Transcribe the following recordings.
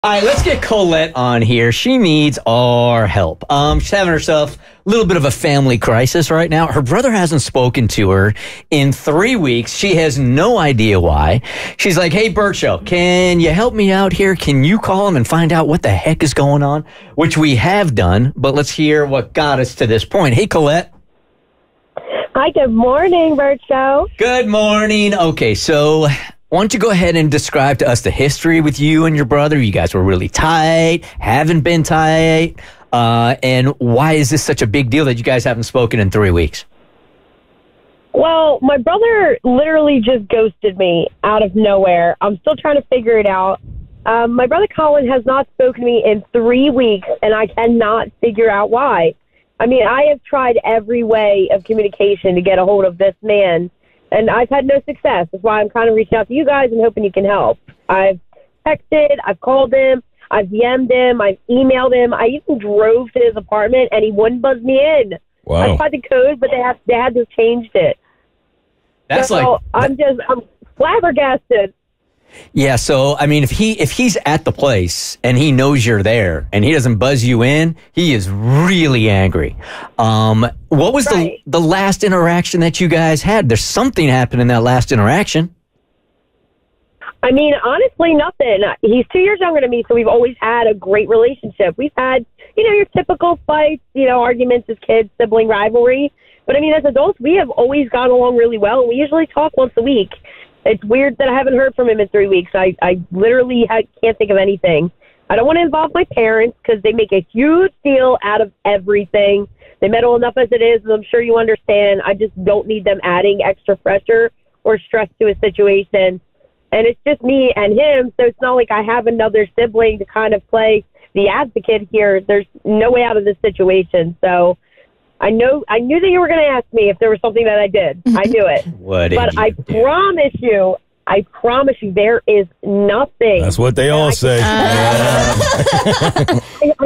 All right, let's get Colette on here. She needs our help. She's having herself a little bit of a family crisis right now. Her brother hasn't spoken to her in 3 weeks. She has no idea why. She's like, hey, Bert Show, can you help me out here? Can you call him and find out what the heck is going on? Which we have done, but let's hear what got us to this point. Hey, Colette. Hi, good morning, Bert Show. Good morning. Okay, so why don't you go ahead and describe to us the history with you and your brother? You guys were really tight, haven't been tight, and why is this such a big deal that you guys haven't spoken in 3 weeks? Well, my brother literally just ghosted me out of nowhere. I'm still trying to figure it out. My brother Colin has not spoken to me in 3 weeks, and I cannot figure out why. I mean, I have tried every way of communication to get a hold of this man, and I've had no success. That's why I'm kind of reaching out to you guys and hoping you can help. I've texted, I've called him, I've DM'd him, I've emailed him. I even drove to his apartment, and he wouldn't buzz me in. Wow. I tried the code, but they had to have changed it. I'm flabbergasted. Yeah, so I mean, if he's at the place and he knows you're there and he doesn't buzz you in, he is really angry. What was the last interaction that you guys had? There's something happened in that last interaction. I mean, honestly, nothing. He's 2 years younger than me, so we've always had a great relationship. We've had, your typical fights, arguments as kids, sibling rivalry. But I mean, as adults, we have always gone along really well, and we usually talk once a week. It's weird that I haven't heard from him in 3 weeks. I literally can't think of anything. I don't want to involve my parents because they make a huge deal out of everything. They meddle enough as it is, and I'm sure you understand. I just don't need them adding extra pressure or stress to a situation. And it's just me and him, so it's not like I have another sibling to kind of play the advocate here. There's no way out of this situation. So I knew that you were going to ask me if there was something that I did. I knew it. I promise you, there is nothing. That's what they all say. I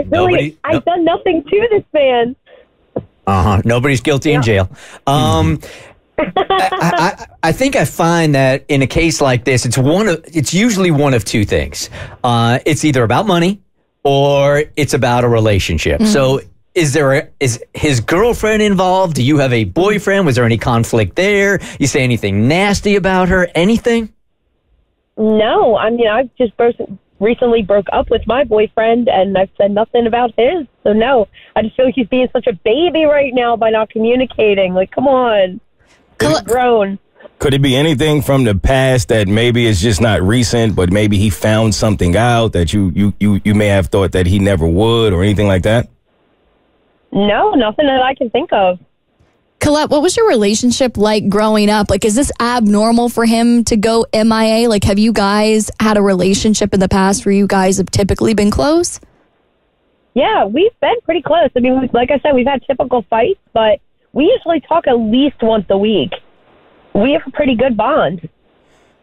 feel like I've done nothing to this man. Nobody's guilty in jail. I think I find that in a case like this, it's usually one of two things. It's either about money or it's about a relationship. Mm-hmm. So is his girlfriend involved? Do you have a boyfriend? Was there any conflict there? You say anything nasty about her? Anything? No. I mean, I've just recently broke up with my boyfriend, and I've said nothing about his. So, no. I just feel like he's being such a baby right now by not communicating. Like, come on. He's grown. Could it be anything from the past that maybe is just not recent, but maybe he found something out that you may have thought that he never would or anything like that? No, nothing that I can think of. Colette, what was your relationship like growing up? Like, is this abnormal for him to go MIA? Like, have you guys had a relationship in the past where you guys have typically been close? Yeah, we've been pretty close. I mean, like I said, we've had typical fights, but we usually talk at least once a week. We have a pretty good bond.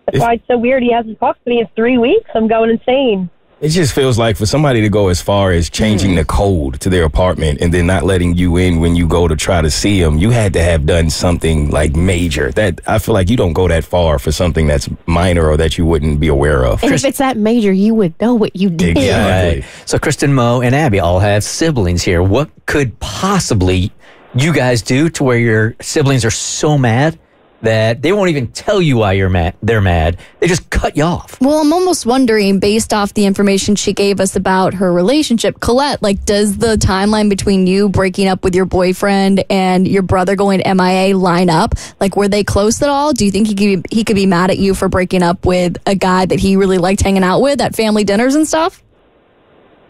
That's why it's so weird he hasn't talked to me in 3 weeks. I'm going insane. It just feels like for somebody to go as far as changing the code to their apartment and then not letting you in when you go to try to see them, you had to have done something like major. That I feel like you don't go that far for something that's minor or that you wouldn't be aware of. And if it's that major, you would know what you did. Exactly. Right. So Kristen, Mo, and Abby all have siblings here. What could possibly you guys do to where your siblings are so mad that they won't even tell you why they're mad? They just cut you off. Well, I'm almost wondering, based off the information she gave us about her relationship, Colette, like, does the timeline between you breaking up with your boyfriend and your brother going MIA line up? Like, were they close at all? Do you think he could be mad at you for breaking up with a guy that he really liked hanging out with at family dinners and stuff?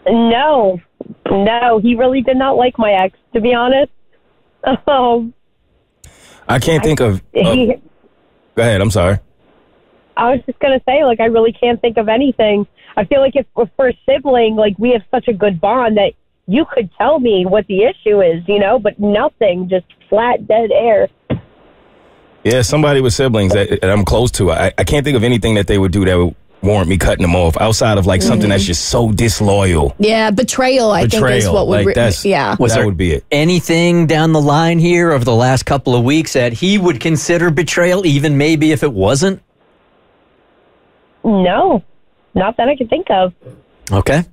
No, he really did not like my ex, to be honest. I can't think of... go ahead, I'm sorry. I was just going to say, like, I really can't think of anything. I feel like if we're a sibling, like, we have such a good bond that you could tell me what the issue is, but nothing, just flat, dead air. Yeah, somebody with siblings that I'm close to. I can't think of anything that they would do that would warrant me cutting them off outside of, like, something that's just so disloyal. Yeah, betrayal, I think, is what would... That would be it. Anything down the line here over the last couple of weeks that he would consider betrayal, even maybe if it wasn't? No, not that I can think of. Okay.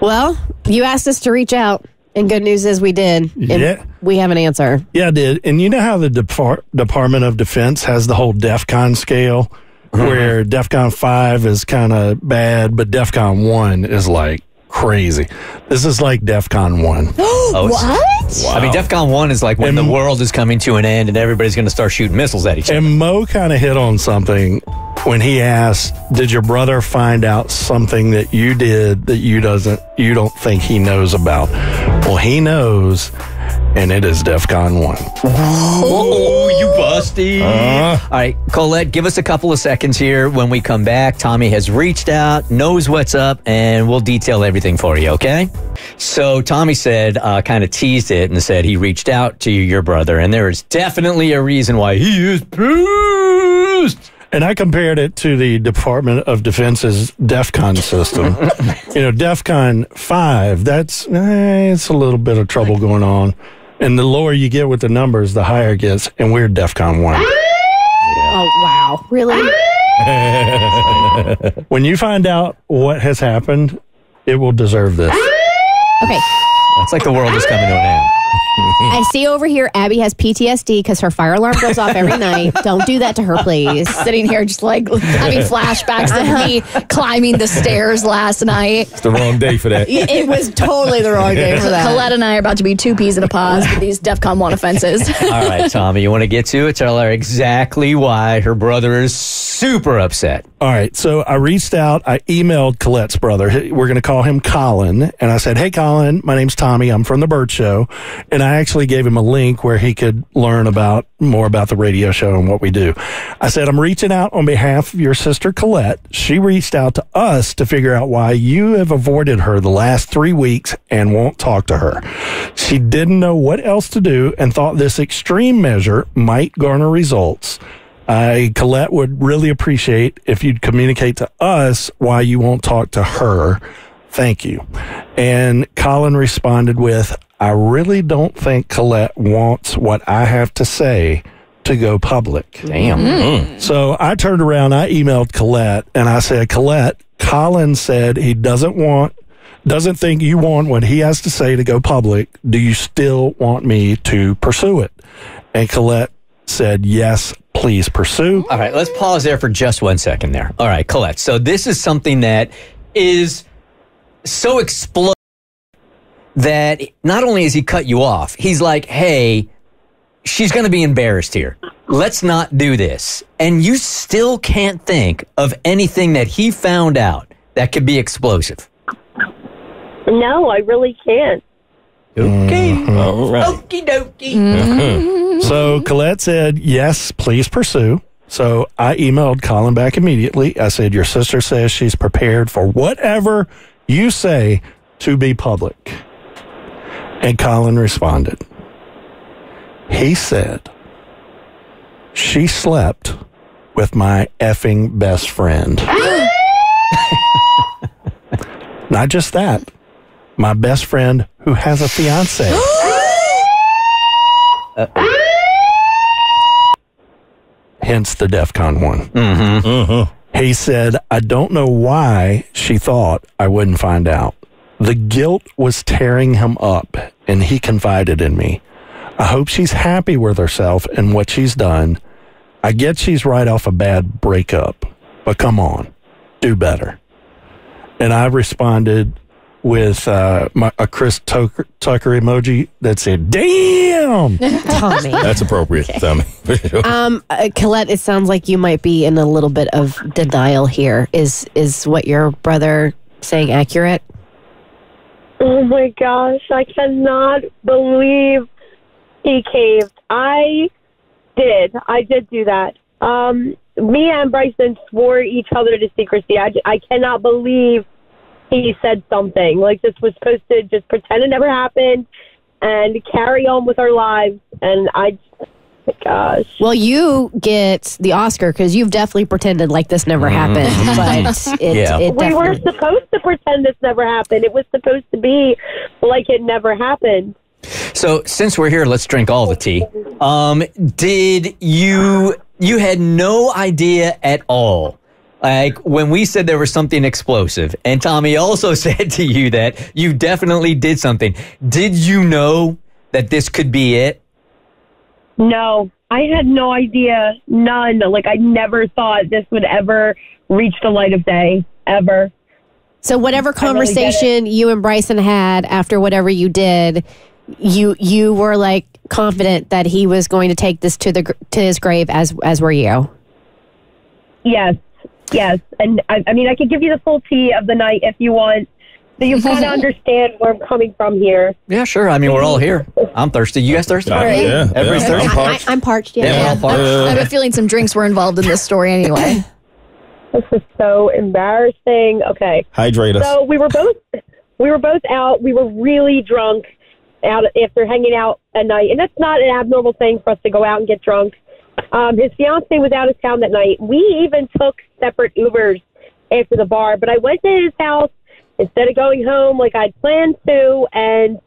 Well, you asked us to reach out, and good news is we did. And Yeah. we have an answer. Yeah, I did. And you know how the Department of Defense has the whole DEFCON scale, where DEFCON 5 is kind of bad, but DEFCON 1 is like crazy. This is like DEFCON 1. Oh, What? I mean, DEFCON 1 is like when the world is coming to an end and everybody's going to start shooting missiles at each other. And Mo kind of hit on something when he asked, "Did your brother find out something that you did that you don't think he knows about?" Well, he knows, and it is DEFCON 1. Oh, you busty. All right, Colette, give us a couple of seconds here. When we come back, Tommy has reached out, knows what's up, and we'll detail everything for you, okay? So Tommy said, kind of teased it and said he reached out to your brother, and there is definitely a reason why he is pissed. And I compared it to the Department of Defense's DEFCON system. DEFCON 5, that's it's a little bit of trouble going on. And the lower you get with the numbers, the higher it gets. And we're DEFCON 1. Oh, wow. Really? When you find out what has happened, it will deserve this. Okay. It's like the world is coming to an end. I see over here Abby has PTSD because her fire alarm goes off every night. Don't do that to her, please. Sitting here just like having flashbacks of me climbing the stairs last night. It's the wrong day for that. It was totally the wrong day for that. Colette and I are about to be two peas in a pod with these DEFCON 1 offenses. All right, Tommy, you want to get to it? Tell her exactly why her brother is super upset. All right, so I reached out. I emailed Colette's brother. We're going to call him Colin. And I said, "Hey, Colin, my name's Tommy. I'm from The Burt Show." And I actually gave him a link where he could learn more about the radio show and what we do. I said, "I'm reaching out on behalf of your sister, Colette. She reached out to us to figure out why you have avoided her the last 3 weeks and won't talk to her. She didn't know what else to do and thought this extreme measure might garner results. Colette would really appreciate if you'd communicate to us why you won't talk to her. Thank you." And Colin responded with, "I really don't think Colette wants what I have to say to go public." Damn. So I turned around, I emailed Colette, and I said, "Colette, Colin said he doesn't think you want what he has to say to go public. Do you still want me to pursue it?" And Colette said, "Yes, please pursue." All right, let's pause there for just 1 second there. All right, Colette. So this is something that is so explosive that not only has he cut you off, he's like, "Hey, she's going to be embarrassed here. Let's not do this." And you still can't think of anything that he found out that could be explosive. No, I really can't. Okay. All right. Okie dokie. So Colette said, "Yes, please pursue." So I emailed Colin back immediately. I said, "Your sister says she's prepared for whatever you say to be public." And Colin responded. He said, "She slept with my effing best friend." Not just that, my best friend who has a fiance. Hence the DEFCON 1. He said, "I don't know why she thought I wouldn't find out. The guilt was tearing him up, and he confided in me. I hope she's happy with herself and what she's done. I get she's right off a bad breakup, but come on, do better." And I responded with a Chris Tucker emoji that said, "Damn!" Tommy. That's appropriate, Tommy. Colette, it sounds like you might be in a little bit of denial here. Is what your brother saying accurate? Oh my gosh, I cannot believe he caved. I did do that. Me and Bryson swore each other to secrecy. I cannot believe he said something. Like, this was supposed to just pretend it never happened and carry on with our lives. And gosh. Well, you get the Oscar because you've definitely pretended like this never happened. But it We were supposed to pretend this never happened. It was supposed to be like it never happened. So since we're here, let's drink all the tea. Did you had no idea at all Like when we said there was something explosive, and Tommy also said to you that you definitely did something. Did you know that this could be it? No, I had no idea. None. Like, I never thought this would ever reach the light of day, ever. So whatever I really get conversation you and Bryson had after whatever you did, you were like confident that he was going to take this to his grave, as were you. Yes. And I mean, I could give you the full tea of the night if you want, so you kind of understand where I'm coming from here. Yeah, sure. I mean, we're all here. I'm thirsty. You guys thirsty? Yeah, Everybody's thirsty? I'm parched. I'm parched. Yeah. Yeah, we're all parched. I have a feeling some drinks were involved in this story anyway. This is so embarrassing. Okay. Hydrate us. So we were both out. We were really drunk out after hanging out at night, and that's not an abnormal thing for us to go out and get drunk. His fiance was out of town that night. We even took separate Ubers after the bar, but I went to his house instead of going home like I'd planned to, and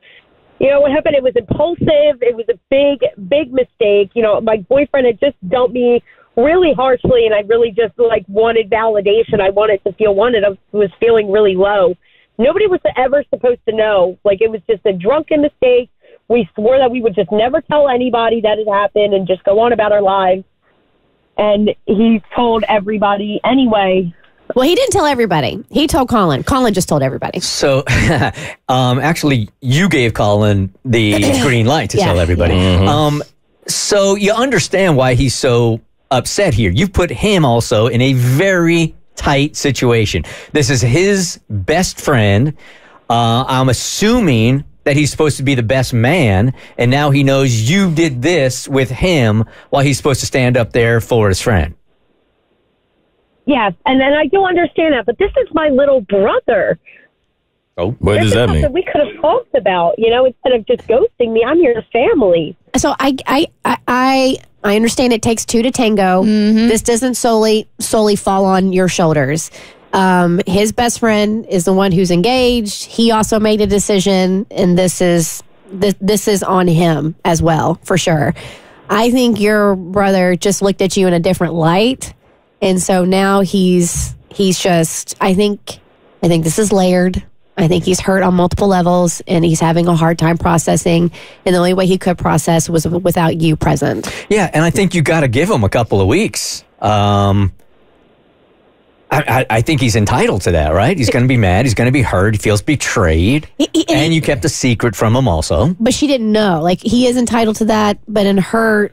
you know what happened? It was impulsive. It was a big mistake. You know, my boyfriend had just dumped me really harshly, and I really just wanted validation. I wanted to feel wanted. I was feeling really low. Nobody was ever supposed to know. Like, it was just a drunken mistake. We swore that we would just never tell anybody that it happened and just go on about our lives. And he told everybody anyway. Well, he didn't tell everybody. He told Colin. Colin just told everybody. So, actually, you gave Colin the green light to tell everybody. Mm-hmm. So you understand why he's so upset here. You've put him also in a very tight situation. This is his best friend. I'm assuming that he's supposed to be the best man, and now he knows you did this with him while he's supposed to stand up there for his friend. Yes, and then I do understand that, but this is my little brother. Oh, what does that mean? Something we could have talked about, instead of just ghosting me. I'm your family. So I understand it takes two to tango. Mm-hmm. This doesn't solely fall on your shoulders. His best friend is the one who's engaged. He also made a decision, and this is on him as well, for sure. I think your brother just looked at you in a different light, and so now he's just. I think this is layered. I think he's hurt on multiple levels, and he's having a hard time processing. And the only way he could process was without you present. Yeah, and I think you got to give him a couple of weeks. I think he's entitled to that, right? He's going to be mad. He's going to be hurt. He feels betrayed. And you kept a secret from him also. But she didn't know. Like, he is entitled to that. But in her,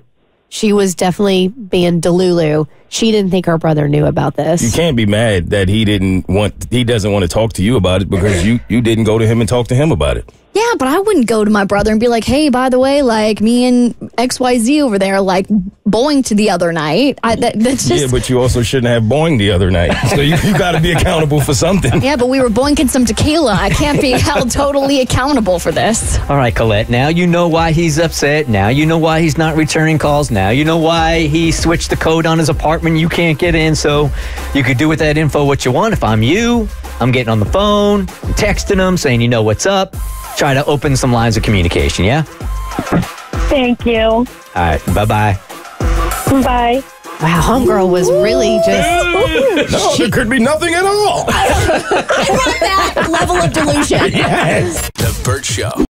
she was definitely being delulu. She didn't think her brother knew about this. You can't be mad that he doesn't want to talk to you about it because you didn't go to him and talk to him about it. Yeah, but I wouldn't go to my brother and be like, hey, by the way, like, me and XYZ over there, like, boinged the other night. That's just... Yeah, but you also shouldn't have boinged the other night. So you got to be accountable for something. Yeah, but we were boinking some tequila. I can't be held totally accountable for this. All right, Colette, now you know why he's upset. Now you know why he's not returning calls. Now you know why he switched the code on his apartment. You can't get in, so you could do with that info what you want. If I'm you, I'm getting on the phone, I'm texting him, saying, you know what's up. Try to open some lines of communication, yeah? Thank you. All right, bye-bye. Bye. Wow, homegirl was really just... No, there could be nothing at all. I want that level of delusion. Yes. The Bert Show.